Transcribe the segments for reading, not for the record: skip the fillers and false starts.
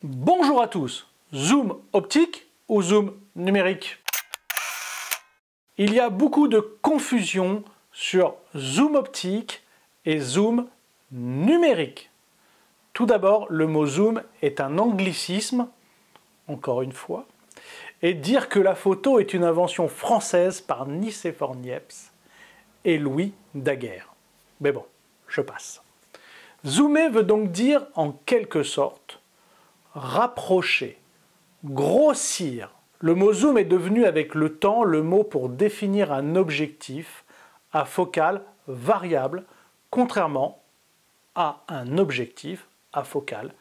Bonjour à tous, zoom optique ou zoom numérique? Il y a beaucoup de confusion sur zoom optique et zoom numérique. Tout d'abord, le mot zoom est un anglicisme, encore une fois, et dire que la photo est une invention française par Nicéphore Niepce et Louis Daguerre. Mais bon, je passe. Zoomer veut donc dire en quelque sorte rapprocher, grossir. Le mot zoom est devenu avec le temps le mot pour définir un objectif à focale variable, contrairement à un objectif à focale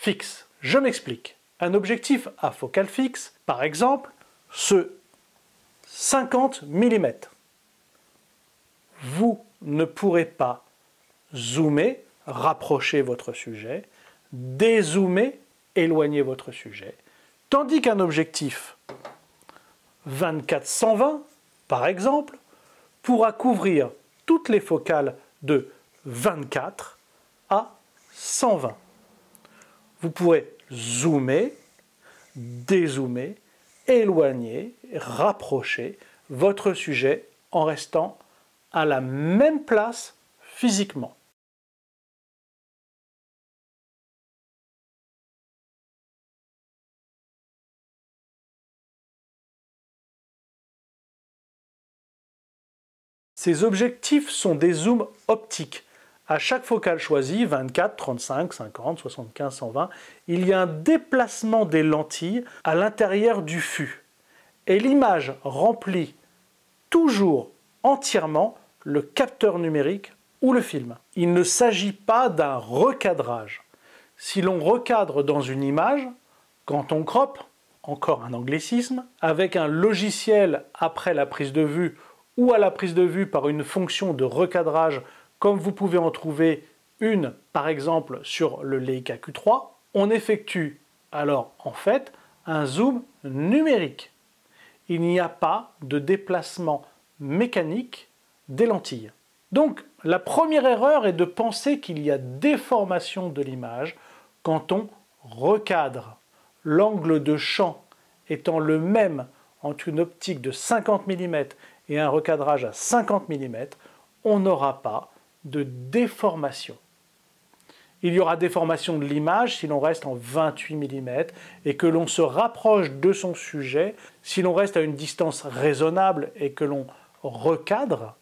fixe. Je m'explique. Un objectif à focale fixe, par exemple, ce 50 mm. Vous ne pourrez pas zoomer, rapprocher votre sujet, dézoomer, éloigner votre sujet, tandis qu'un objectif 24-120, par exemple, pourra couvrir toutes les focales de 24 à 120. Vous pourrez zoomer, dézoomer, éloigner, rapprocher votre sujet en restant à la même place physiquement. Ces objectifs sont des zooms optiques. À chaque focale choisie, 24, 35, 50, 75, 120, il y a un déplacement des lentilles à l'intérieur du fût. Et l'image remplit toujours entièrement le capteur numérique ou le film. Il ne s'agit pas d'un recadrage. Si l'on recadre dans une image, quand on croppe, encore un anglicisme, avec un logiciel après la prise de vue ou à la prise de vue par une fonction de recadrage, comme vous pouvez en trouver une, par exemple, sur le Leica Q3, on effectue alors en fait un zoom numérique. Il n'y a pas de déplacement mécanique des lentilles. Donc, la première erreur est de penser qu'il y a déformation de l'image quand on recadre. L'angle de champ étant le même entre une optique de 50 mm et un recadrage à 50 mm, on n'aura pas de déformation. Il y aura déformation de l'image si l'on reste en 28 mm et que l'on se rapproche de son sujet. Si l'on reste à une distance raisonnable et que l'on recadre,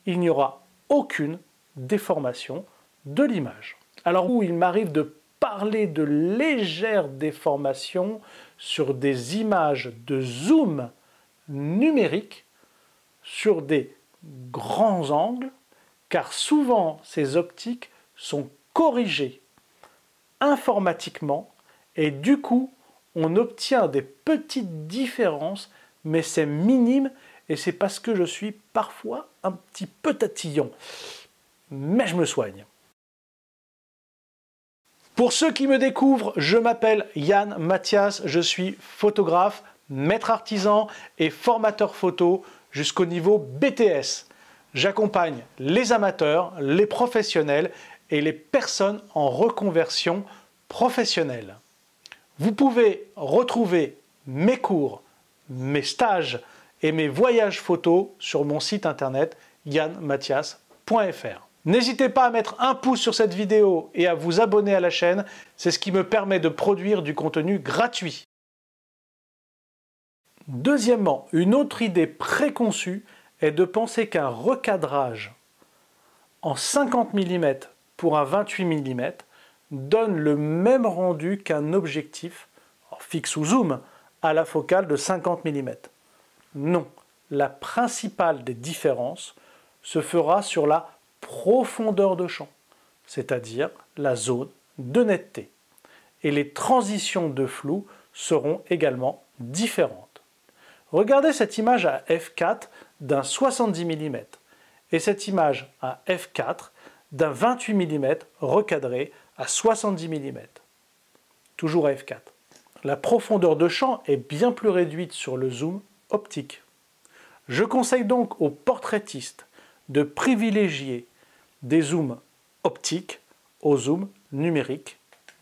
il n'y aura aucune déformation de l'image. Alors où il m'arrive de parler de légères déformations sur des images de zoom numérique sur des grands angles, car souvent ces optiques sont corrigées informatiquement et du coup on obtient des petites différences, mais c'est minime et c'est parce que je suis parfois un petit peu tatillon. Mais je me soigne. Pour ceux qui me découvrent, je m'appelle Yann Mathias, je suis photographe, maître artisan et formateur photo jusqu'au niveau BTS. J'accompagne les amateurs, les professionnels et les personnes en reconversion professionnelle. Vous pouvez retrouver mes cours, mes stages et mes voyages photos sur mon site internet yannmathias.fr. N'hésitez pas à mettre un pouce sur cette vidéo et à vous abonner à la chaîne, c'est ce qui me permet de produire du contenu gratuit. Deuxièmement, une autre idée préconçue est de penser qu'un recadrage en 50 mm pour un 28 mm donne le même rendu qu'un objectif fixe ou zoom à la focale de 50 mm. Non, la principale des différences se fera sur la profondeur de champ, c'est-à-dire la zone de netteté. Et les transitions de flou seront également différentes. Regardez cette image à f4 d'un 70 mm et cette image à f4 d'un 28 mm recadré à 70 mm. Toujours à f4. La profondeur de champ est bien plus réduite sur le zoom optique. Je conseille donc aux portraitistes de privilégier des zooms optiques aux zooms numériques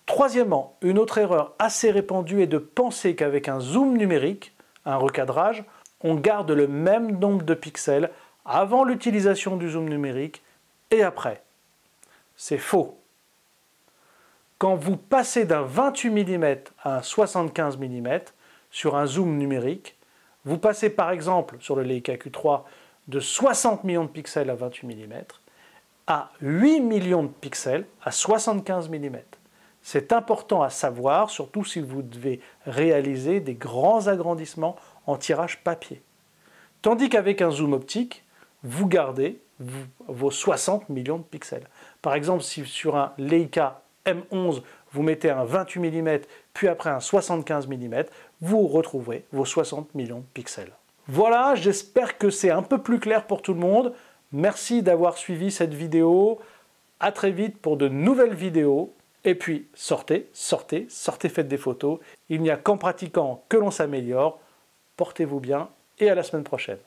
Troisièmement, une autre erreur assez répandue est de penser qu'avec un zoom numérique, un recadrage, on garde le même nombre de pixels avant l'utilisation du zoom numérique et après. C'est faux. Quand vous passez d'un 28 mm à un 75 mm sur un zoom numérique, vous passez par exemple sur le Leica Q3 de 60 millions de pixels à 28 mm à 8 millions de pixels à 75 mm. C'est important à savoir, surtout si vous devez réaliser des grands agrandissements en tirage papier. Tandis qu'avec un zoom optique, vous gardez vos 60 millions de pixels. Par exemple, si sur un Leica M11, vous mettez un 28 mm, puis après un 75 mm, vous retrouverez vos 60 millions de pixels. Voilà, j'espère que c'est un peu plus clair pour tout le monde. Merci d'avoir suivi cette vidéo. À très vite pour de nouvelles vidéos. Et puis, sortez, faites des photos. Il n'y a qu'en pratiquant que l'on s'améliore. Portez-vous bien et à la semaine prochaine.